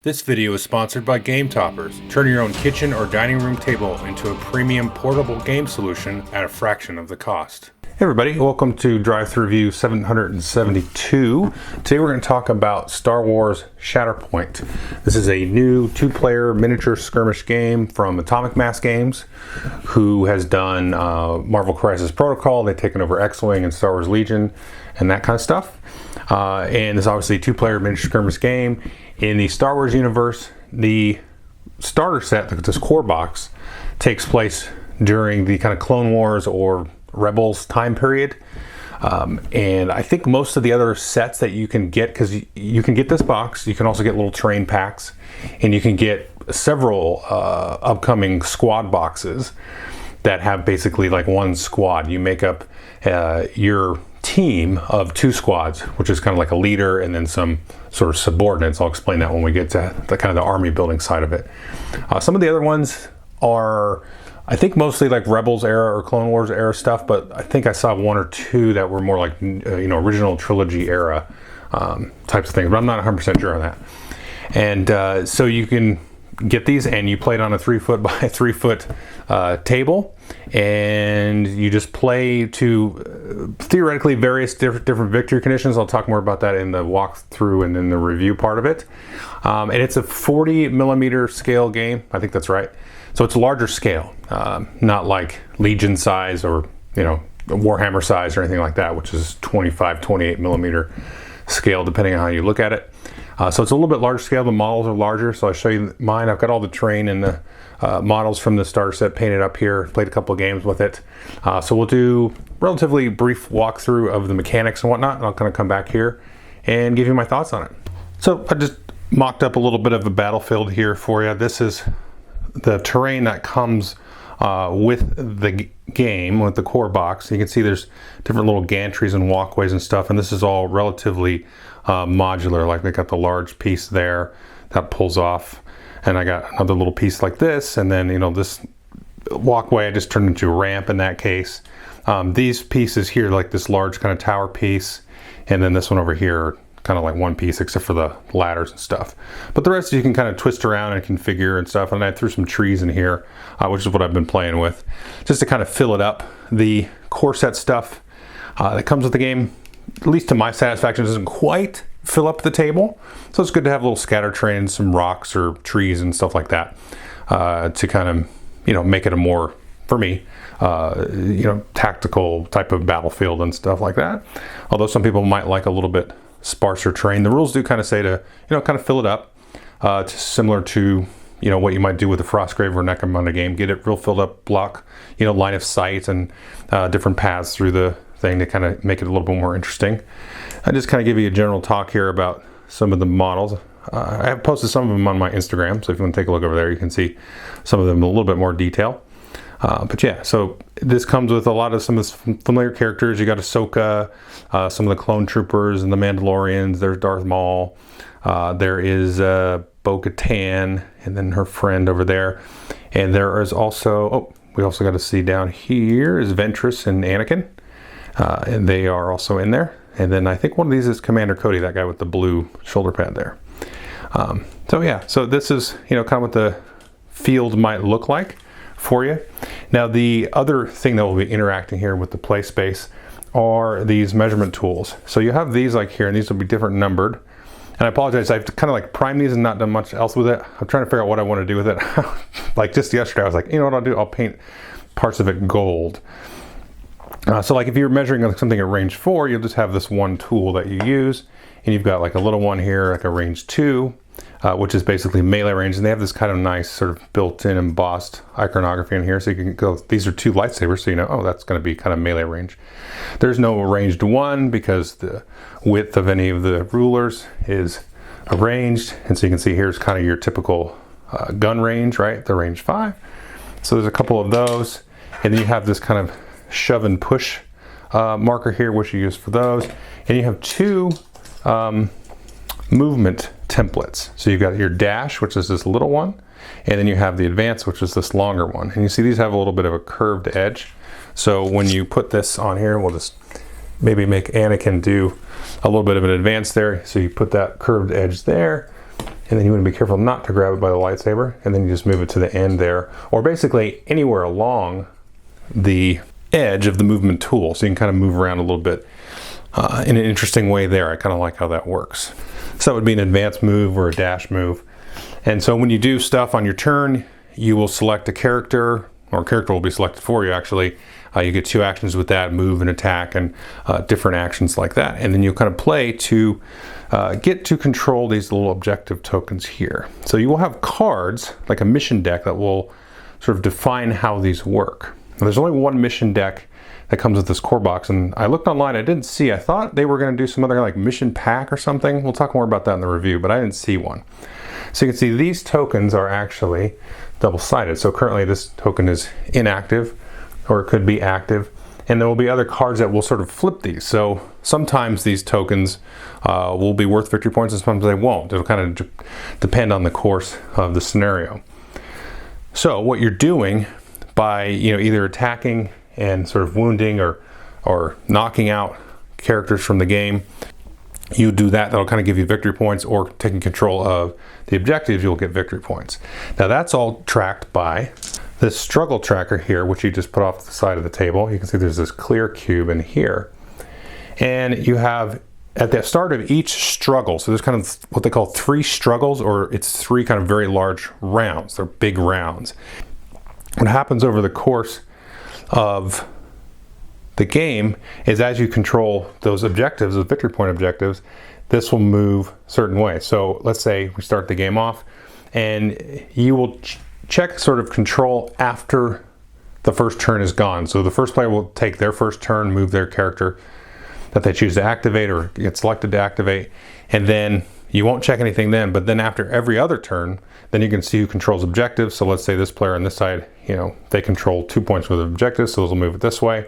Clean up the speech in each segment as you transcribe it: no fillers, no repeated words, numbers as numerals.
This video is sponsored by Game Toppers. Turn your own kitchen or dining room table into a premium portable game solution at a fraction of the cost. Hey everybody, welcome to Drive Thru Review 772. Today we're going to talk about Star Wars Shatterpoint. This is a new two-player miniature skirmish game from Atomic Mass Games, who has done Marvel Crisis Protocol. They've taken over X-Wing and Star Wars Legion and that kind of stuff. And it's obviously a two-player miniature skirmish game. In the Star Wars universe, the starter set, this core box, takes place during the kind of Clone Wars or Rebels time period. And I think most of the other sets that you can get, because you can get this box, you can also get little train packs, and you can get several upcoming squad boxes that have basically like one squad. You make up your team of two squads, which is kind of like a leader and then some sort of subordinates. I'll explain that when we get to the kind of the army building side of it. Some of the other ones are, I think, mostly like Rebels era or Clone Wars era stuff, but I think I saw one or two that were more like original trilogy era types of things, but I'm not 100% sure on that. And so you can get these and you play it on a 3 foot by 3 foot table, and you just play to theoretically various different victory conditions. I'll talk more about that in the walkthrough and in the review part of it. And it's a 40 millimeter scale game. I think that's right. So it's a larger scale, not like Legion size or Warhammer size or anything like that, which is 25, 28 millimeter scale, depending on how you look at it. So it's a little bit larger scale. The models are larger, so I'll show you mine. I've got all the terrain and the models from the starter set painted up here. Played a couple of games with it. So we'll do relatively brief walkthrough of the mechanics and whatnot, and I'll kind of come back here and give you my thoughts on it. So I just mocked up a little bit of a battlefield here for you. This is the terrain that comes with the game, with the core box. You can see there's different little gantries and walkways and stuff, and this is all relatively modular. Like they got the large piece there that pulls off, and I got another little piece like this, and then this walkway I just turned into a ramp in that case. These pieces here, like this large kind of tower piece, and then this one over here, kind of like one piece except for the ladders and stuff. But the rest you can kind of twist around and configure and stuff. And I threw some trees in here, which is what I've been playing with, just to kind of fill it up. The core set stuff that comes with the game, at least to my satisfaction, doesn't quite fill up the table. So it's good to have a little scatter terrain, some rocks or trees and stuff like that, to kind of make it a more, for me, tactical type of battlefield and stuff like that. Although some people might like a little bit sparser terrain. The rules do kind of say to kind of fill it up, similar to what you might do with a Frostgrave or Necromunda game. Get it real filled up, block line of sight and different paths through the thing to kind of make it a little bit more interesting. I just kind of give you a general talk here about some of the models. I have posted some of them on my Instagram, so if you want to take a look over there, you can see some of them in a little bit more detail. But yeah, so this comes with a lot of some of the familiar characters. You got Ahsoka, some of the clone troopers and the Mandalorians. There's Darth Maul. There is Bo-Katan, and then her friend over there. And there is also, we also got to see down here is Ventress and Anakin. And they are also in there. And then I think one of these is Commander Cody, that guy with the blue shoulder pad there. So yeah, so this is, kind of what the field might look like for you. Now the other thing that will be interacting here with the play space are these measurement tools. So you have these like here, and these will be different numbered. And I apologize, I've kind of like primed these and not done much else with it. I'm trying to figure out what I want to do with it. Like just yesterday I was like, what I'll do, I'll paint parts of it gold. So like if you're measuring something at range 4, you'll just have this one tool that you use, and you've got like a little one here, like a range 2, which is basically melee range, and they have this kind of nice sort of built-in embossed iconography in here, so you can go, these are 2 lightsabers, so that's going to be kind of melee range. There's no ranged 1 because the width of any of the rulers is arranged, and so you can see here's kind of your typical gun range, right? The range 5. So there's a couple of those, and then you have this kind of shove and push marker here, which you use for those, and you have 2 movement templates. So you've got your dash, which is this little one, and then you have the advance, which is this longer one. And you see these have a little bit of a curved edge. So when you put this on here, we'll just maybe make Anakin do a little bit of an advance there. So you put that curved edge there, and then you want to be careful not to grab it by the lightsaber, and then you just move it to the end there, or basically anywhere along the edge of the movement tool, so you can kind of move around a little bit in an interesting way there. I kind of like how that works. So that would be an advanced move or a dash move. And so when you do stuff on your turn, you will select a character, or a character will be selected for you actually. You get 2 actions with that, move and attack, and different actions like that. And then you'll kind of play to get to control these little objective tokens here. So you will have cards, like a mission deck, that will sort of define how these work. Now, there's only one mission deck that comes with this core box, and I looked online, I didn't see, I thought they were going to do some other like mission pack or something. We'll talk more about that in the review, but I didn't see one. So you can see these tokens are actually double-sided. So currently this token is inactive, or it could be active, and there will be other cards that will sort of flip these. So sometimes these tokens will be worth victory points, and sometimes they won't. It'll kind of depend on the course of the scenario. So what you're doing by either attacking and sort of wounding or knocking out characters from the game, you do that, that'll kind of give you victory points, or taking control of the objectives, you'll get victory points. Now that's all tracked by this struggle tracker here, which you just put off the side of the table. You can see there's this clear cube in here. And you have, at the start of each struggle, so there's kind of what they call 3 struggles, or it's 3 kind of very large rounds. They're big rounds. What happens over the course of the game is, as you control those objectives, those victory point objectives, this will move certain ways. So let's say we start the game off, and you will check sort of control after the first turn is gone. So the first player will take their first turn, move their character that they choose to activate or get selected to activate, and then you won't check anything then, but then after every other turn, then you can see who controls objectives. So let's say this player on this side, they control 2 points with objectives, so they'll move it this way.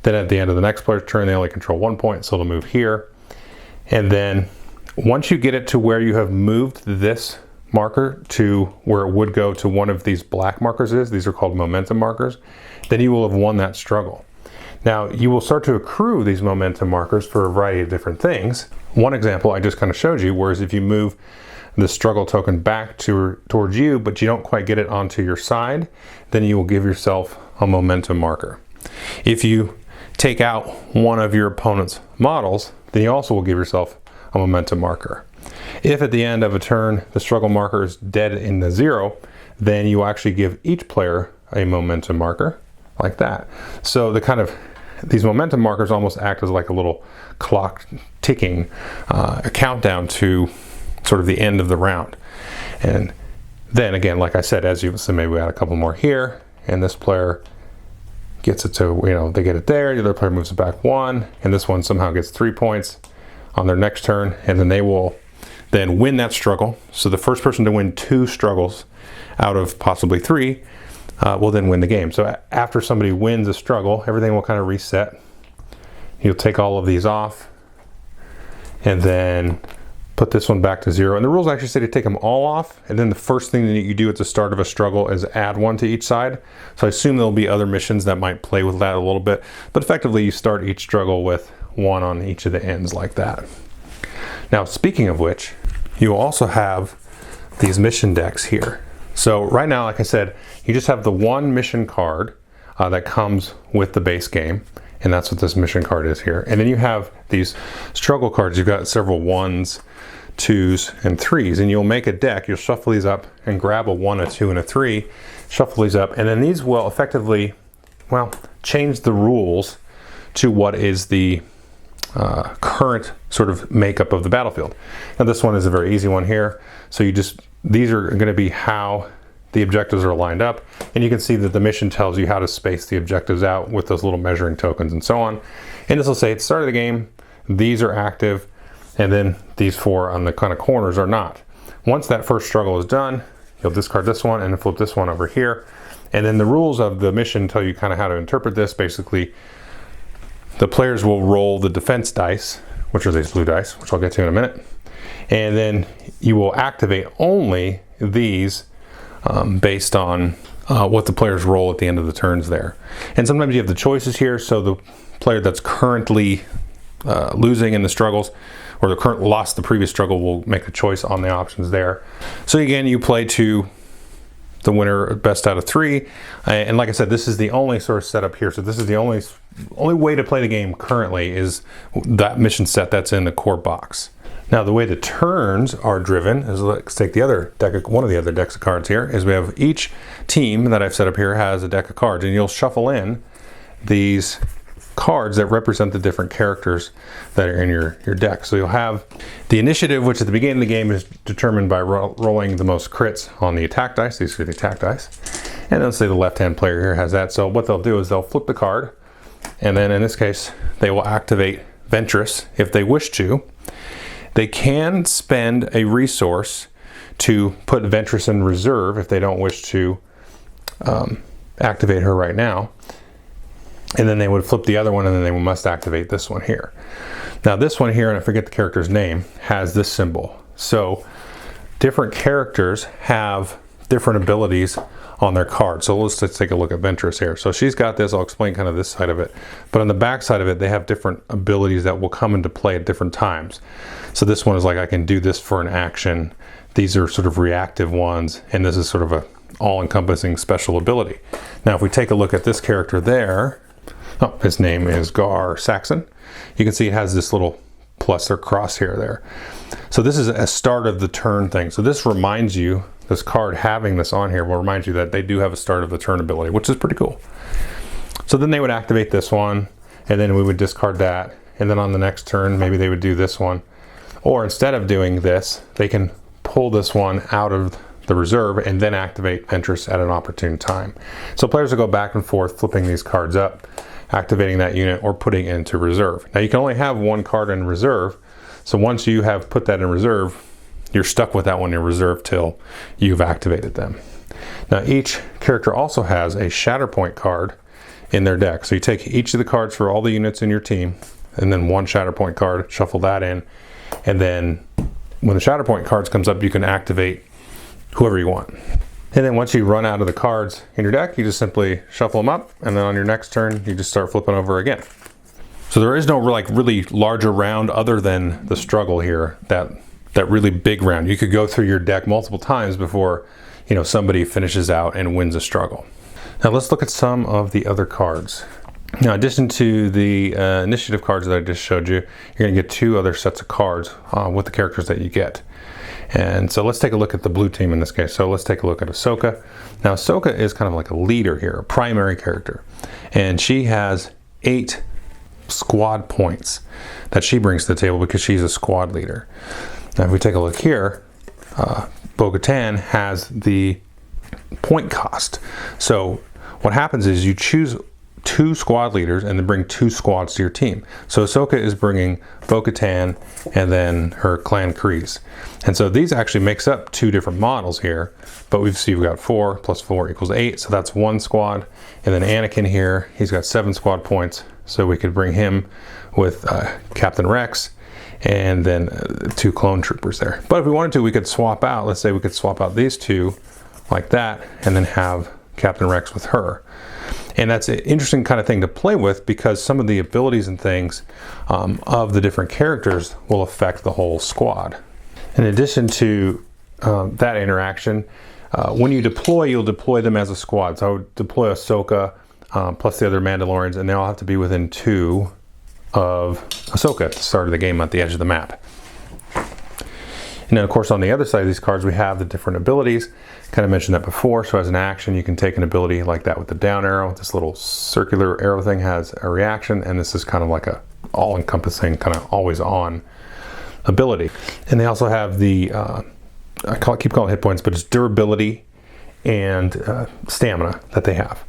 Then at the end of the next player's turn, they only control 1 point, so they'll move here. And then once you get it to where you have moved this marker to where it would go to one of these black markers these are called momentum markers, then you will have won that struggle. Now you will start to accrue these momentum markers for a variety of different things. One example I just kind of showed you, whereas if you move the struggle token back towards you, but you don't quite get it onto your side, then you will give yourself a momentum marker. If you take out one of your opponent's models, then you also will give yourself a momentum marker. If at the end of a turn the struggle marker is dead in the 0, then you actually give each player a momentum marker like that. So these momentum markers almost act as like a little clock ticking, a countdown to sort of the end of the round. And then again, like I said, as you so maybe we add a couple more here, and this player gets it to, they get it there, the other player moves it back 1, and this one somehow gets 3 points on their next turn, and then they will then win that struggle. So the first person to win 2 struggles out of possibly 3 will then win the game. So after somebody wins a struggle, everything will kind of reset. You'll take all of these off and then put this one back to 0. And the rules actually say to take them all off, and then the first thing that you do at the start of a struggle is add 1 to each side. So I assume there'll be other missions that might play with that a little bit, but effectively you start each struggle with 1 on each of the ends like that. Now, speaking of which, you will also have these mission decks here. So right now, like I said, you just have the 1 mission card that comes with the base game, and that's what this mission card is here. And then you have these struggle cards. You've got several 1s, 2s, and 3s, and you'll make a deck. You'll shuffle these up and grab a 1, a 2, and a 3, shuffle these up, and then these will effectively, change the rules to what is the current sort of makeup of the battlefield. Now this one is a very easy one here. So these are going to be how the objectives are lined up, and you can see that the mission tells you how to space the objectives out with those little measuring tokens and so on. And this will say at the start of the game, these are active, and then these 4 on the kind of corners are not. Once that first struggle is done, you'll discard this one and flip this one over here. And then the rules of the mission tell you kind of how to interpret this. Basically, the players will roll the defense dice, which are these blue dice, which I'll get to in a minute. And then you will activate only these based on what the players roll at the end of the turns there. And sometimes you have the choices here. So the player that's currently losing in the struggles, or the current lost the previous struggle, will make a choice on the options there. So again, you play to the winner, best out of 3, and like I said, this is the only sort of setup here. So this is the only way to play the game currently, is that mission set that's in the core box. Now the way the turns are driven is, let's take the other deck, one of the other decks of cards here, is we have each team that I've set up here has a deck of cards, and you'll shuffle in these cards that represent the different characters that are in your deck. So you'll have the initiative, which at the beginning of the game is determined by rolling the most crits on the attack dice. These are the attack dice. And let's say the left-hand player here has that. So what they'll do is they'll flip the card, and then in this case, they will activate Ventress if they wish to. They can spend a resource to put Ventress in reserve if they don't wish to activate her right now. And then they would flip the other one, and then they must activate this one here. Now this one here, and I forget the character's name, has this symbol. So different characters have different abilities on their card. So let's take a look at Ventress here. So she's got this, I'll explain kind of this side of it. But on the back side of it, they have different abilities that will come into play at different times. So this one is like, I can do this for an action. These are sort of reactive ones, and this is sort of a all-encompassing special ability. Now if we take a look at this character there, his name is Gar Saxon. You can see it has this little plus or crosshair there. So this is a start of the turn thing. So this reminds you, this card having this on here will remind you that they do have a start of the turn ability, which is pretty cool. So then they would activate this one, and then we would discard that. And then on the next turn, maybe they would do this one. Or instead of doing this, they can pull this one out of the reserve and then activate Ventress at an opportune time. So players will go back and forth flipping these cards up, activating that unit or putting it into reserve. Now you can only have one card in reserve, so once you have put that in reserve, you're stuck with that one in reserve till you've activated them. Now each character also has a Shatterpoint card in their deck. So you take each of the cards for all the units in your team, and then one Shatterpoint card, shuffle that in, and then when the Shatterpoint cards comes up, you can activate whoever you want. And then once you run out of the cards in your deck, you just simply shuffle them up, and then on your next turn, you just start flipping over again. So there is no like really larger round other than the struggle here, that really big round. You could go through your deck multiple times before, you know, somebody finishes out and wins a struggle. Now let's look at some of the other cards. Now, in addition to the initiative cards that I just showed you, you're going to get 2 other sets of cards with the characters that you get. And so let's take a look at the blue team in this case. So let's take a look at Ahsoka. Now Ahsoka is kind of like a leader here, a primary character. And she has 8 squad points that she brings to the table because she's a squad leader. Now if we take a look here, Bo-Katan has the point cost. So what happens is you choose 2 squad leaders and then bring 2 squads to your team. So Ahsoka is bringing Bo-Katan and then her clan Kryze. And so these actually makes up 2 different models here, but we've got 4 plus 4 equals 8, so that's 1 squad. And then Anakin here, he's got 7 squad points, so we could bring him with Captain Rex and then 2 clone troopers there. But if we wanted to, we could swap out, let's say we could swap out these 2 like that and then have Captain Rex with her. And that's an interesting kind of thing to play with because some of the abilities and things of the different characters will affect the whole squad. In addition to that interaction, when you deploy, you'll deploy them as a squad. So I would deploy Ahsoka plus the other Mandalorians, and they all have to be within 2 of Ahsoka at the start of the game at the edge of the map. And then of course on the other side of these cards we have the different abilities. Kind of mentioned that before. So as an action you can take an ability like that with the down arrow. This little circular arrow thing has a reaction, and this is kind of like a all-encompassing kind of always on ability. And they also have the keep calling it hit points, but it's durability and stamina that they have.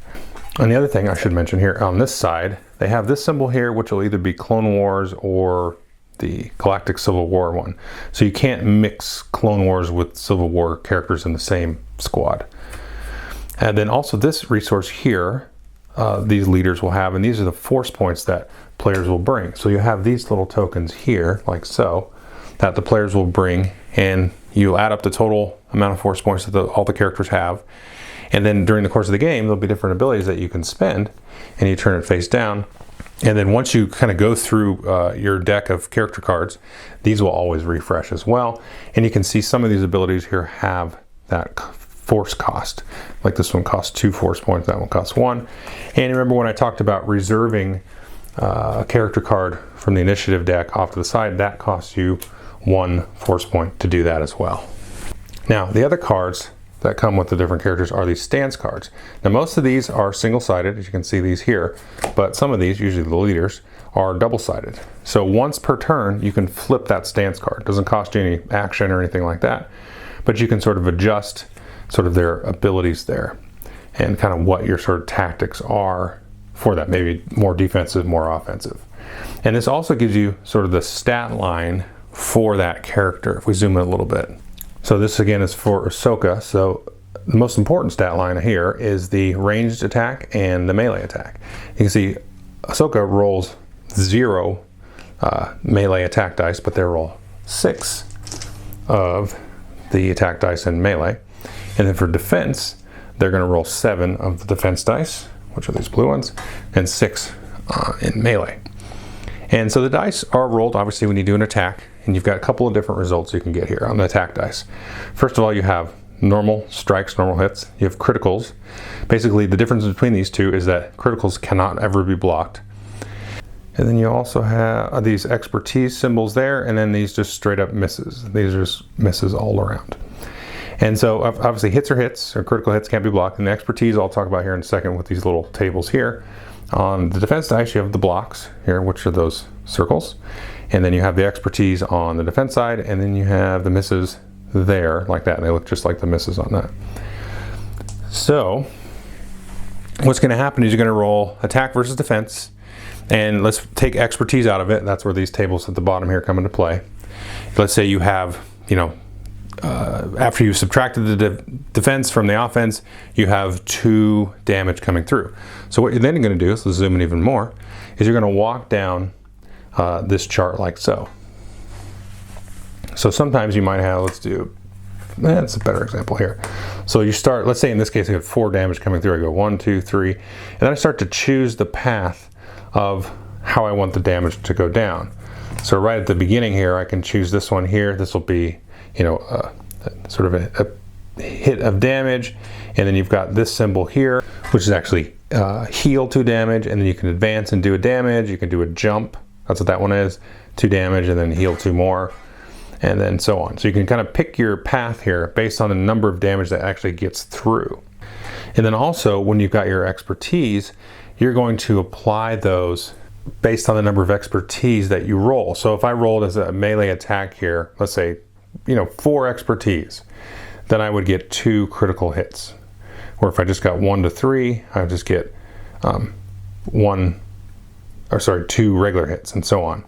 And the other thing I should mention here on this side, they have this symbol here which will either be Clone Wars or the Galactic Civil War one. So you can't mix Clone Wars with Civil War characters in the same squad. And then also this resource here, these leaders will have, and these are the force points that players will bring. So you have these little tokens here, like so, that the players will bring, and you add up the total amount of force points that all the characters have. And then during the course of the game, there'll be different abilities that you can spend, and you turn it face down, And then once you kind of go through your deck of character cards, these will always refresh as well. And you can see some of these abilities here have that force cost. Like this one costs 2 force points, that one costs 1. And remember when I talked about reserving a character card from the initiative deck off to the side, that costs you 1 force point to do that as well. Now, the other cards that come with the different characters are these stance cards. Now, most of these are single-sided, as you can see these here, but some of these, usually the leaders, are double-sided. So once per turn, you can flip that stance card. It doesn't cost you any action or anything like that, but you can sort of adjust sort of their abilities there and kind of what your sort of tactics are for that, maybe more defensive, more offensive. And this also gives you sort of the stat line for that character, if we zoom in a little bit. So this again is for Ahsoka. So the most important stat line here is the ranged attack and the melee attack. You can see Ahsoka rolls 0 melee attack dice, but they roll 6 of the attack dice in melee. And then for defense, they're going to roll 7 of the defense dice, which are these blue ones, and 6 in melee. And so the dice are rolled obviously when you do an attack, and you've got a couple of different results you can get here on the attack dice. First of all, you have normal strikes, normal hits. You have criticals. Basically, the difference between these two is that criticals cannot ever be blocked. And then you also have these expertise symbols there, and then these just straight up misses. These are just misses all around. And so obviously hits are hits, or critical hits can't be blocked. And the expertise I'll talk about here in a second with these little tables here. On the defense dice, you have the blocks here, which are those circles. And then you have the expertise on the defense side, and then you have the misses there, like that. And they look just like the misses on that. So what's going to happen is you're going to roll attack versus defense. And let's take expertise out of it. That's where these tables at the bottom here come into play. Let's say you have, after you've subtracted the defense from the offense, you have 2 damage coming through. So what you're then going to do, so let's zoom in even more, is you're going to walk down this chart like so. So sometimes you might have, that's a better example here. So you start, let's say in this case I have 4 damage coming through. I go 1, 2, 3, and then I start to choose the path of how I want the damage to go down. So right at the beginning here, I can choose this one here. This will be, sort of a hit of damage, and then you've got this symbol here, which is actually heal 2 damage, and then you can advance and do a damage. You can do a jump. That's what that one is, 2 damage, and then heal 2 more, and then so on. So you can kind of pick your path here based on the number of damage that actually gets through. And then also, when you've got your expertise, you're going to apply those based on the number of expertise that you roll. So if I rolled as a melee attack here, let's say, 4 expertise, then I would get 2 critical hits. Or if I just got 1 to 3, I would just get 2 regular hits, and so on.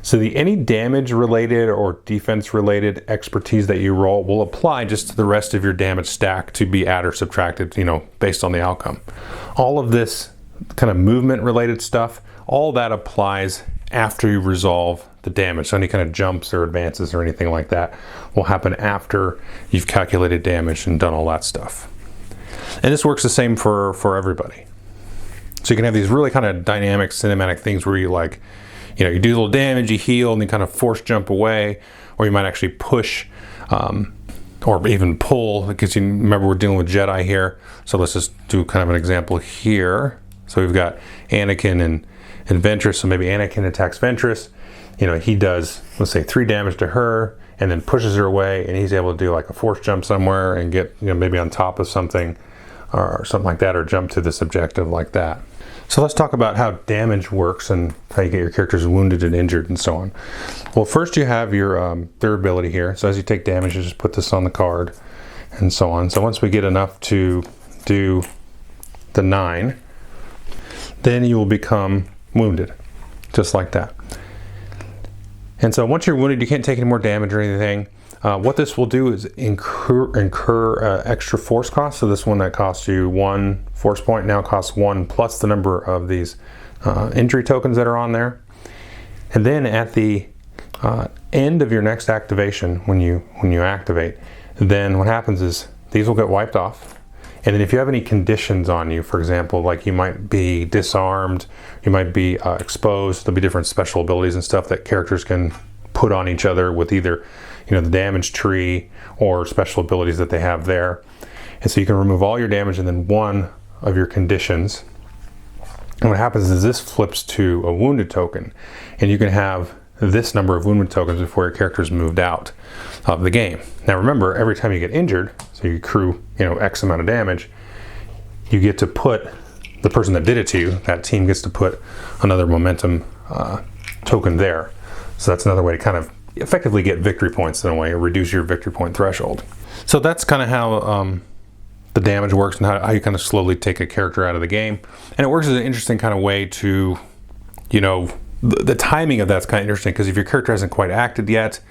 So any damage related or defense related expertise that you roll will apply just to the rest of your damage stack to be added or subtracted, based on the outcome. All of this kind of movement related stuff, all that applies after you resolve the damage. So any kind of jumps or advances or anything like that will happen after you've calculated damage and done all that stuff. And this works the same for everybody. So you can have these really kind of dynamic cinematic things where you you do a little damage, you heal, and then kind of force jump away, or you might actually push or even pull, because you remember we're dealing with Jedi here. So let's just do kind of an example here. So we've got Anakin and Ventress. So maybe Anakin attacks Ventress. He does, let's say, 3 damage to her, and then pushes her away, and he's able to do like a force jump somewhere and get, maybe on top of something or something like that, or jump to this objective like that. So let's talk about how damage works and how you get your characters wounded and injured and so on. Well, first you have your durability here. So as you take damage, you just put this on the card and so on. So once we get enough to do the 9, then you will become wounded, just like that. And so once you're wounded, you can't take any more damage or anything. What this will do is incur extra force costs. So this one that costs you 1 force point now costs 1 plus the number of these injury tokens that are on there. And then at the end of your next activation, when you activate, then what happens is these will get wiped off, And then if you have any conditions on you, for example, like you might be disarmed, you might be exposed, there'll be different special abilities and stuff that characters can put on each other with either, the damage tree or special abilities that they have there. And so you can remove all your damage and then one of your conditions. And what happens is this flips to a wounded token, and you can have this number of wounded tokens before your character is moved out of the game. Now remember, every time you get injured, so you accrue X amount of damage, you get to put, the person that did it to you, that team gets to put another momentum token there. So that's another way to kind of effectively get victory points in a way, or reduce your victory point threshold. So that's kind of how the damage works, and how you kind of slowly take a character out of the game. And it works as an interesting kind of way to, the timing of that's kind of interesting, because if your character hasn't quite acted yet,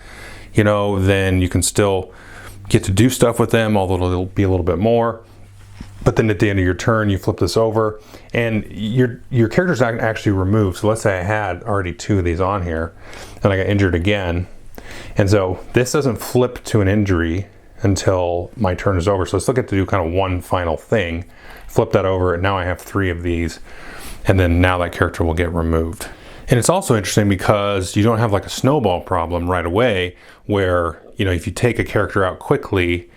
then you can still get to do stuff with them, although it'll be a little bit more. But then at the end of your turn, you flip this over, and your character's not actually removed. So let's say I had already 2 of these on here, and I got injured again. And so this doesn't flip to an injury until my turn is over. So I still get to do kind of one final thing, flip that over, and now I have 3 of these, and then now that character will get removed. And it's also interesting because you don't have like a snowball problem right away where, if you take a character out quickly,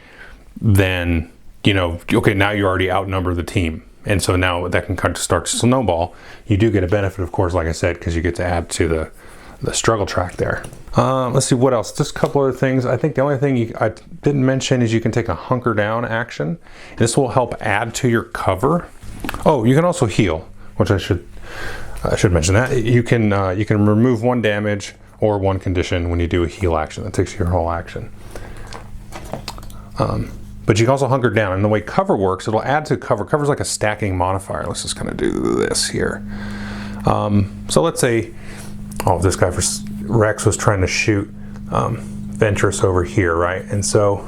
then, okay, now you already outnumber the team. And so now that can kind of start to snowball. You do get a benefit, of course, like I said, because you get to add to the struggle track there. Let's see what else. Just a couple other things. I think the only thing I didn't mention is you can take a hunker down action. This will help add to your cover. Oh, you can also heal, which I should mention that. You can remove 1 damage or 1 condition when you do a heal action. That takes your whole action. But you can also hunker down, and the way cover works, it'll add to cover. Cover's like a stacking modifier. Let's just kind of do this here. So let's say, this guy Rex was trying to shoot Ventress over here, right? And so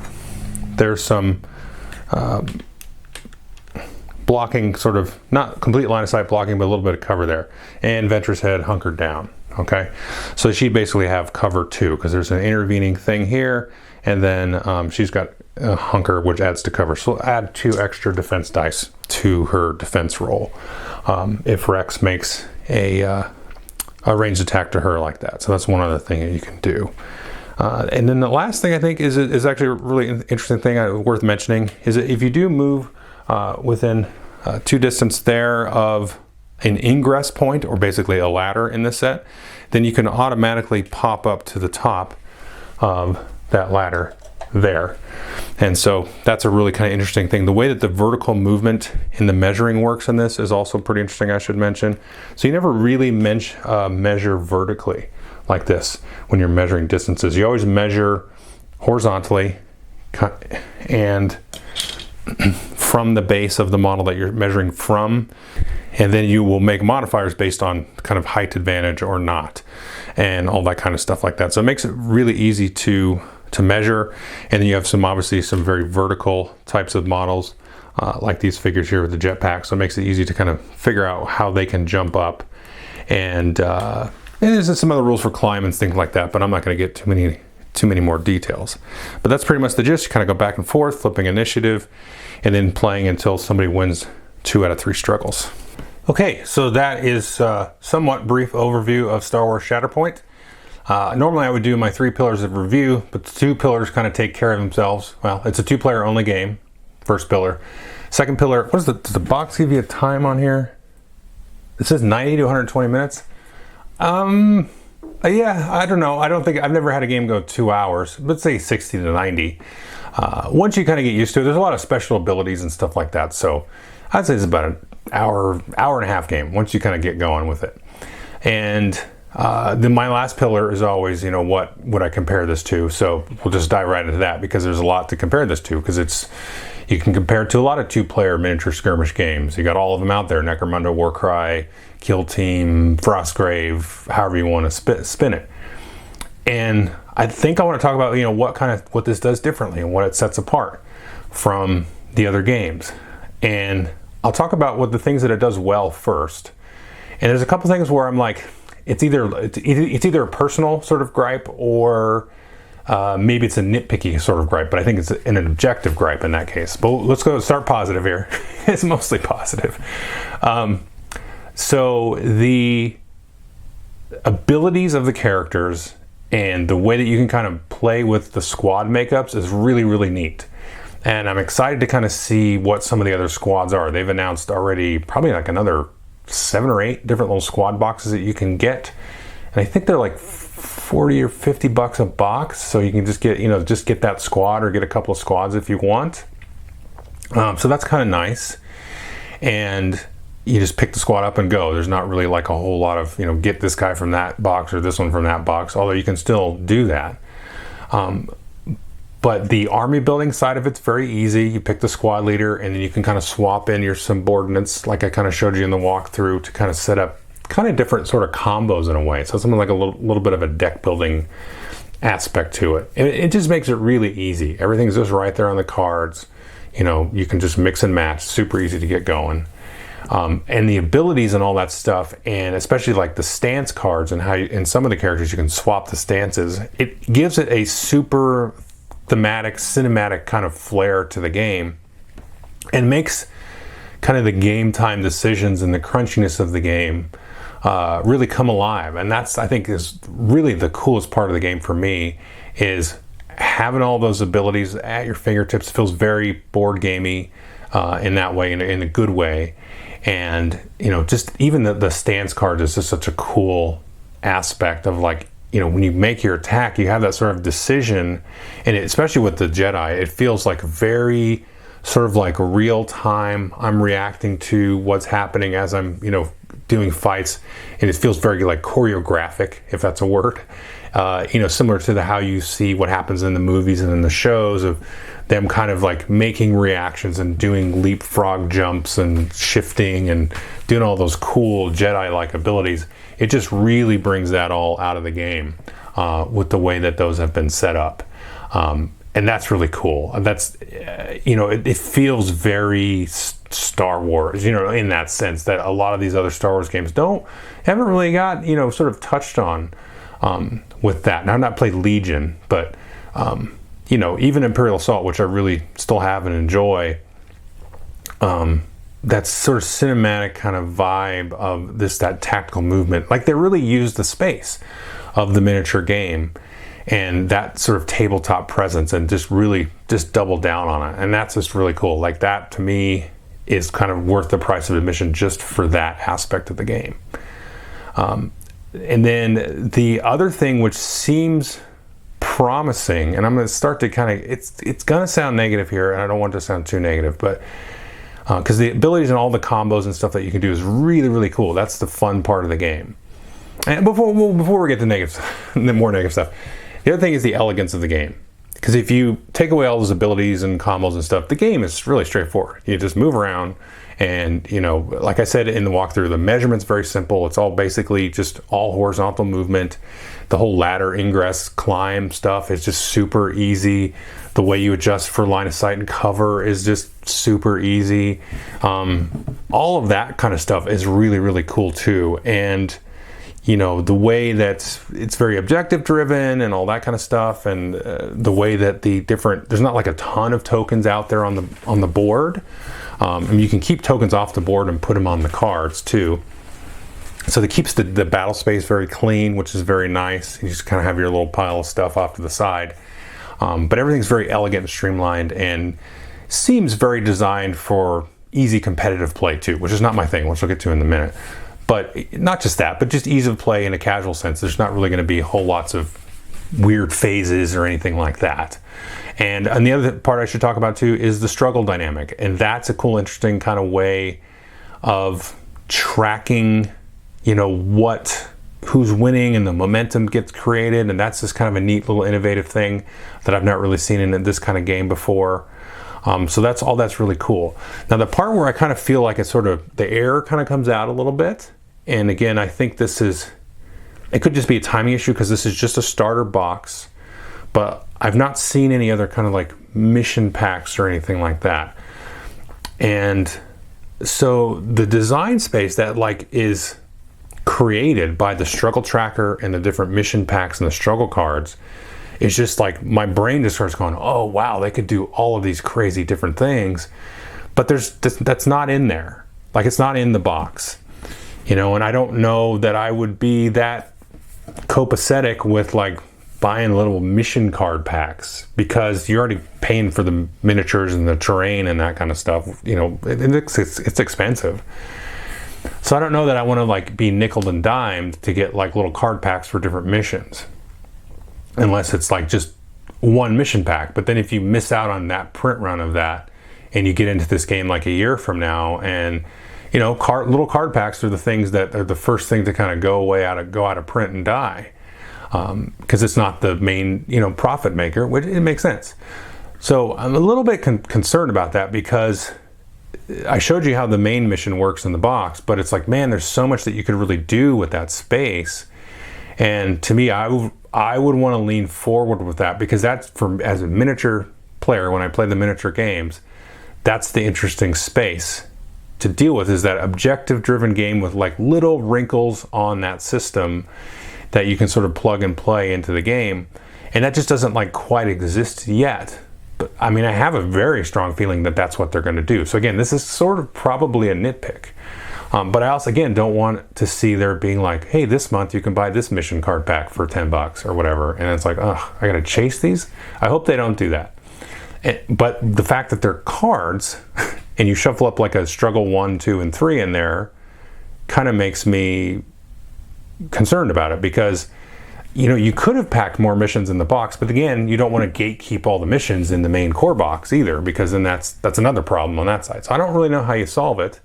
there's some blocking, sort of not complete line of sight blocking, but a little bit of cover there. And Ventress had hunkered down. Okay, so she'd basically have cover 2 because there's an intervening thing here, and then she's got a hunker, which adds to cover. So add 2 extra defense dice to her defense roll if Rex makes a ranged attack to her like that. So that's one other thing that you can do. And then the last thing I think is actually a really interesting thing worth mentioning is that if you do move within 2 distance there of an ingress point, or basically a ladder in this set, then you can automatically pop up to the top of that ladder there. And so that's a really kind of interesting thing. The way that the vertical movement in the measuring works in this is also pretty interesting, I should mention. So you never really measure vertically like this when you're measuring distances. You always measure horizontally and from the base of the model that you're measuring from, and then you will make modifiers based on kind of height advantage or not, and all that kind of stuff like that. So it makes it really easy to measure. And then you have obviously some very vertical types of models like these figures here with the jetpack. So it makes it easy to kind of figure out how they can jump up. And there's some other rules for climb and things like that, but I'm not going to get too many more details. But that's pretty much the gist. You kind of go back and forth, flipping initiative, and then playing until somebody wins 2 out of 3 struggles. Okay, so that is a somewhat brief overview of Star Wars Shatterpoint. Normally I would do my 3 pillars of review, but the 2 pillars kind of take care of themselves. Well, it's a 2-player only game, first pillar. Second pillar, does the box give you a time on here? It says 90 to 120 minutes. Yeah, I don't know. I've never had a game go 2 hours. Let's say 60 to 90. Once you kind of get used to it, there's a lot of special abilities and stuff like that. So I'd say it's about an hour and a half game once you kind of get going with it. And then my last pillar is always, what would I compare this to? So we'll just dive right into that, because there's a lot to compare this to, because you can compare it to a lot of 2-player miniature skirmish games. You got all of them out there: Necromunda, Warcry, Kill Team, Frostgrave, however you want to spin it. And I think I want to talk about what this does differently and what it sets apart from the other games. And I'll talk about what the things that it does well first. And there's a couple things where I'm like, it's either a personal sort of gripe or Maybe it's a nitpicky sort of gripe, but I think it's an objective gripe in that case. But let's start positive here. It's mostly positive. So the abilities of the characters and the way that you can kind of play with the squad makeups is really, really neat. And I'm excited to kind of see what some of the other squads are. They've announced already probably like another 7 or 8 different little squad boxes that you can get. And I think they're like 40 or 50 bucks a box. So you can just get, just get that squad or get a couple of squads if you want. So that's kind of nice. And you just pick the squad up and go. There's not really like a whole lot of, get this guy from that box or this one from that box, although you can still do that. But the army building side of it's very easy. You pick the squad leader and then you can kind of swap in your subordinates like I kind of showed you in the walkthrough to kind of set up kind of different sort of combos in a way. So something like a little bit of a deck building aspect to it. And it just makes it really easy. Everything's just right there on the cards. You can just mix and match. Super easy to get going. And the abilities and all that stuff, and especially like the stance cards and how in some of the characters you can swap the stances, it gives it a super thematic, cinematic kind of flair to the game and makes kind of the game time decisions and the crunchiness of the game really come alive. And that's, I think, is really the coolest part of the game for me, is having all those abilities at your fingertips. Feels very board gamey in that way, in a good way. And just even the stance card is just such a cool aspect of like, when you make your attack, you have that sort of decision, and especially with the Jedi, it feels like very sort of like real time. I'm reacting to what's happening as I'm, doing fights, and it feels very like choreographic, if that's a word. Similar to how you see what happens in the movies and in the shows of them kind of like making reactions and doing leapfrog jumps and shifting and doing all those cool Jedi-like abilities. It just really brings that all out of the game with the way that those have been set up. And that's really cool. That's, it feels very Star Wars, in that sense that a lot of these other Star Wars games haven't really got, sort of touched on with that. Now, I've not played Legion, but, even Imperial Assault, which I really still have and enjoy, that sort of cinematic kind of vibe of that tactical movement. Like they really use the space of the miniature game and that sort of tabletop presence and just really just double down on it. And that's just really cool. Like that to me is kind of worth the price of admission just for that aspect of the game. And then the other thing which seems promising, and I'm going to start to kind of, it's going to sound negative here, and I don't want it to sound too negative, but because the abilities and all the combos and stuff that you can do is really, really cool. That's the fun part of the game. And before we get to negative, the more negative stuff, the other thing is the elegance of the game. Because if you take away all those abilities and combos and stuff, the game is really straightforward. You just move around and, like I said in the walkthrough, the measurement's very simple. It's all basically just all horizontal movement. The whole ladder, ingress, climb stuff is just super easy. The way you adjust for line of sight and cover is just super easy. All of that kind of stuff is really, really cool too. And the way that it's very objective driven and all that kind of stuff, and the way that there's not like a ton of tokens out there on the board. And you can keep tokens off the board and put them on the cards too. So it keeps the battle space very clean, which is very nice. You just kind of have your little pile of stuff off to the side. But everything's very elegant and streamlined and seems very designed for easy competitive play too, which is not my thing, which we'll get to in a minute. But not just that, but just ease of play in a casual sense. There's not really going to be whole lots of weird phases or anything like that. And the other part I should talk about too is the struggle dynamic. And that's a cool, interesting kind of way of tracking, who's winning and the momentum gets created. And that's just kind of a neat little innovative thing that I've not really seen in this kind of game before. So that's really cool. Now the part where I kind of feel like it's sort of, the air kind of comes out a little bit. And again, I think it could just be a timing issue because this is just a starter box, but I've not seen any other kind of like mission packs or anything like that. And so the design space that like is created by the struggle tracker and the different mission packs and the struggle cards it's just like my brain just starts going, oh wow, they could do all of these crazy different things, but that's not in there. Like, it's not in the box, you know. And I don't know that I would be that copacetic with like buying little mission card packs, because you're already paying for the miniatures and the terrain and that kind of stuff, you know. It's expensive. So I don't know that I want to like be nickel and dimed to get like little card packs for different missions, unless it's like just one mission pack. But then if you miss out on that print run of that, and you get into this game like a year from now, and you know, little card packs are the things that are the first thing to kind of go out of print and die, because it's not the main, you know, profit maker, which it makes sense. So I'm a little bit concerned about that, because I showed you how the main mission works in the box, but it's like, man, there's so much that you could really do with that space. And to me, I would want to lean forward with that, because that's, as a miniature player, when I play the miniature games, that's the interesting space to deal with, is that objective driven game with like little wrinkles on that system that you can sort of plug and play into the game. And that just doesn't like quite exist yet. But I mean, I have a very strong feeling that that's what they're going to do. So again, this is sort of probably a nitpick. But I also, again, don't want to see there being like, hey, this month you can buy this mission card pack for $10 or whatever. And it's like, oh, I got to chase these? I hope they don't do that. But the fact that they're cards and you shuffle up like a struggle 1, 2, and 3 in there kind of makes me concerned about it, because you know, you could have packed more missions in the box, but again, you don't want to gatekeep all the missions in the main core box either, because then that's another problem on that side. So I don't really know how you solve it,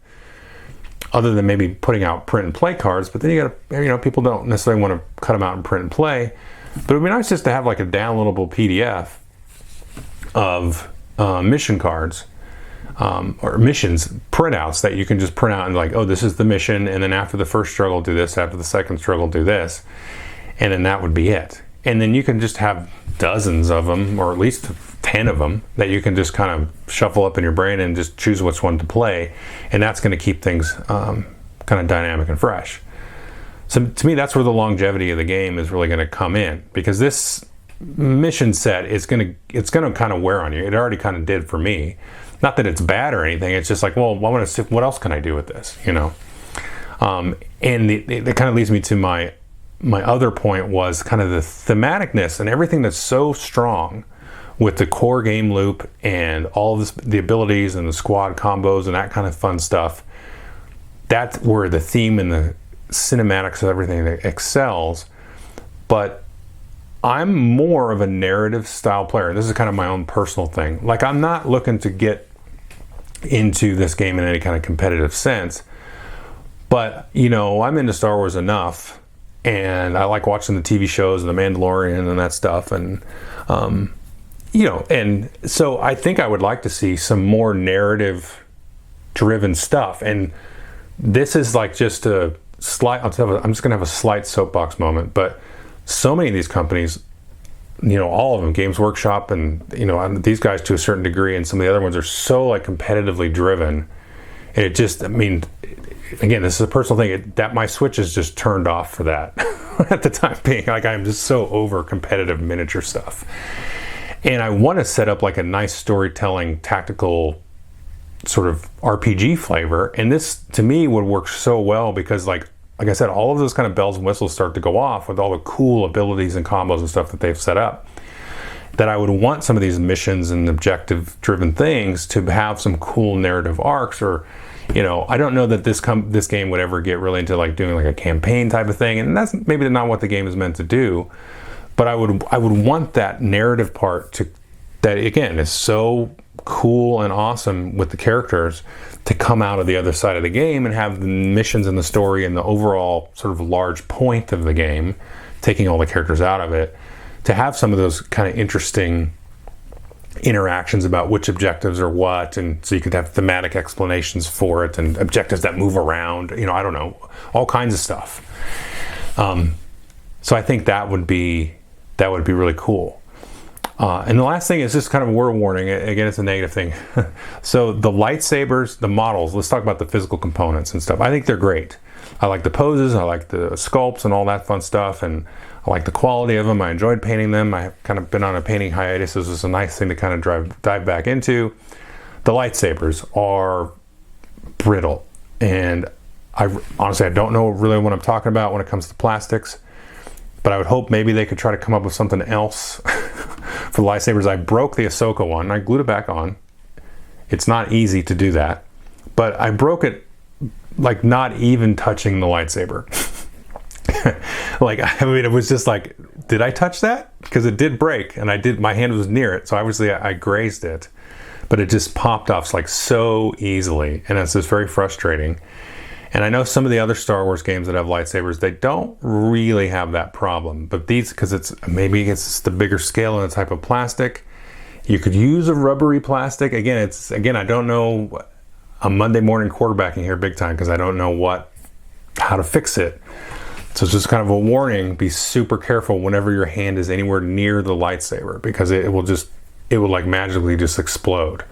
other than maybe putting out print and play cards. But then you got to, you know, people don't necessarily want to cut them out and print and play. But it'd be nice just to have like a downloadable PDF of mission cards, or missions printouts that you can just print out and like, oh, this is the mission, and then after the first struggle do this, after the second struggle do this, and then that would be it. And then you can just have dozens of them, or at least 10 of them, that you can just kind of shuffle up in your brain and just choose which one to play, and that's going to keep things kind of dynamic and fresh. So to me, that's where the longevity of the game is really going to come in, because this mission set is going to kind of wear on you. It already kind of did for me. Not that it's bad or anything. It's just like, well, I want to see what else can I do with this, you know. And it kind of leads me to my other point, was kind of the thematicness and everything that's so strong with the core game loop and all of this, the abilities and the squad combos and that kind of fun stuff. That's where the theme and the cinematics of everything excels. But I'm more of a narrative style player. This is kind of my own personal thing. Like, I'm not looking to get into this game in any kind of competitive sense, but you know, I'm into Star Wars enough, and I like watching the TV shows and The Mandalorian and that stuff, and you know, and so I think I would like to see some more narrative driven stuff. And this is like just a slight, I'm just gonna have a slight soapbox moment, but so many of these companies, you know, all of them, Games Workshop and, you know, these guys to a certain degree, and some of the other ones are so like competitively driven. And it just, I mean, again, this is a personal thing, that my switch is just turned off for that at the time being. Like, I'm just so over competitive miniature stuff. And I want to set up like a nice storytelling, tactical sort of RPG flavor. And this, to me, would work so well, because like I said, all of those kind of bells and whistles start to go off with all the cool abilities and combos and stuff that they've set up, that I would want some of these missions and objective driven things to have some cool narrative arcs. Or, you know, I don't know that this game would ever get really into like doing like a campaign type of thing, and that's maybe not what the game is meant to do. But I would want that narrative part that again is so cool and awesome with the characters, to come out of the other side of the game and have the missions and the story and the overall sort of large point of the game, taking all the characters out of it, to have some of those kind of interesting interactions about which objectives are what, and so you could have thematic explanations for it and objectives that move around, you know, I don't know, all kinds of stuff. So I think that would be really cool. And the last thing is just kind of a word warning. Again, it's a negative thing. So the lightsabers, the models, let's talk about the physical components and stuff. I think they're great. I like the poses, I like the sculpts and all that fun stuff. And I like the quality of them. I enjoyed painting them. I have kind of been on a painting hiatus. This was a nice thing to kind of dive back into. The lightsabers are brittle, and honestly, I don't know really what I'm talking about when it comes to plastics, but I would hope maybe they could try to come up with something else for the lightsabers. I broke the Ahsoka one. I glued it back on. It's not easy to do that, but I broke it like not even touching the lightsaber. Like, I mean, it was just like, did I touch that? Because it did break, and my hand was near it, so obviously I grazed it, but it just popped off like so easily, and it's just very frustrating. And I know some of the other Star Wars games that have lightsabers, they don't really have that problem, but these, because it's the bigger scale and the type of plastic, you could use a rubbery plastic. Again, I don't know. I'm Monday morning quarterbacking here big time because I don't know how to fix it. So it's just kind of a warning, be super careful whenever your hand is anywhere near the lightsaber, because it will like magically just explode.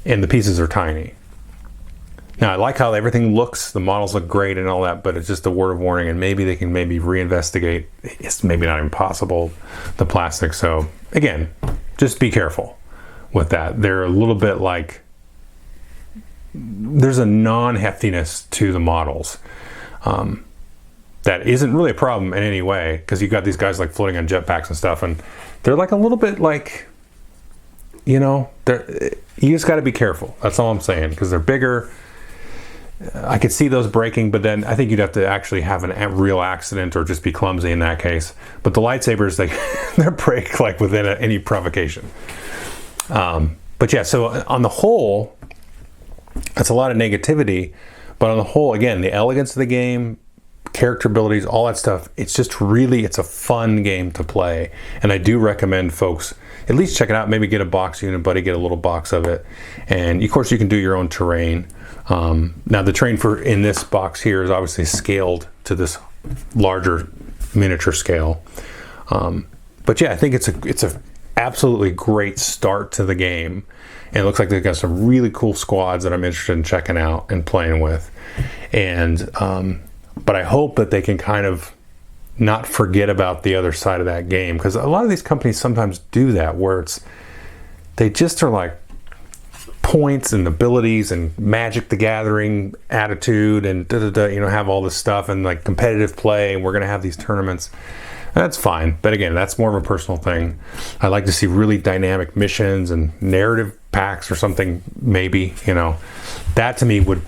And the pieces are tiny. Now, I like how everything looks, the models look great and all that, but it's just a word of warning, and maybe they can reinvestigate. It's maybe not even possible, the plastic. So again, just be careful with that. They're a little bit like, there's a non-heftiness to the models. That isn't really a problem in any way, because you've got these guys like floating on jetpacks and stuff, and they're like a little bit like, you just got to be careful. That's all I'm saying, because they're bigger. I could see those breaking, but then I think you'd have to actually have a real accident or just be clumsy in that case. But the lightsabers, they break like within any provocation. But yeah, so on the whole, that's a lot of negativity. But on the whole, again, the elegance of the game, character abilities, all that stuff, it's a fun game to play. And I do recommend folks at least check it out. Maybe get a box, you and a buddy get a little box of it. And of course you can do your own terrain. Now the terrain in this box here is obviously scaled to this larger miniature scale. But yeah, I think it's a absolutely great start to the game. And it looks like they've got some really cool squads that I'm interested in checking out and playing with. And but I hope that they can kind of not forget about the other side of that game, because a lot of these companies sometimes do that, where they just are like points and abilities and Magic the Gathering attitude and have all this stuff and like competitive play, and we're going to have these tournaments. That's fine, but again, that's more of a personal thing. I like to see really dynamic missions and narrative packs or something. Maybe that to me would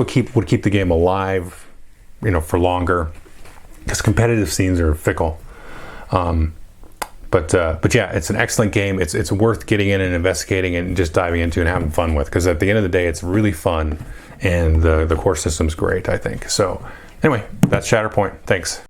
keep the game alive, for longer, because competitive scenes are fickle. But yeah, it's an excellent game. It's worth getting in and investigating and just diving into and having fun with, because at the end of the day, it's really fun, and the core system's great, I think. So anyway, that's Shatterpoint. Thanks.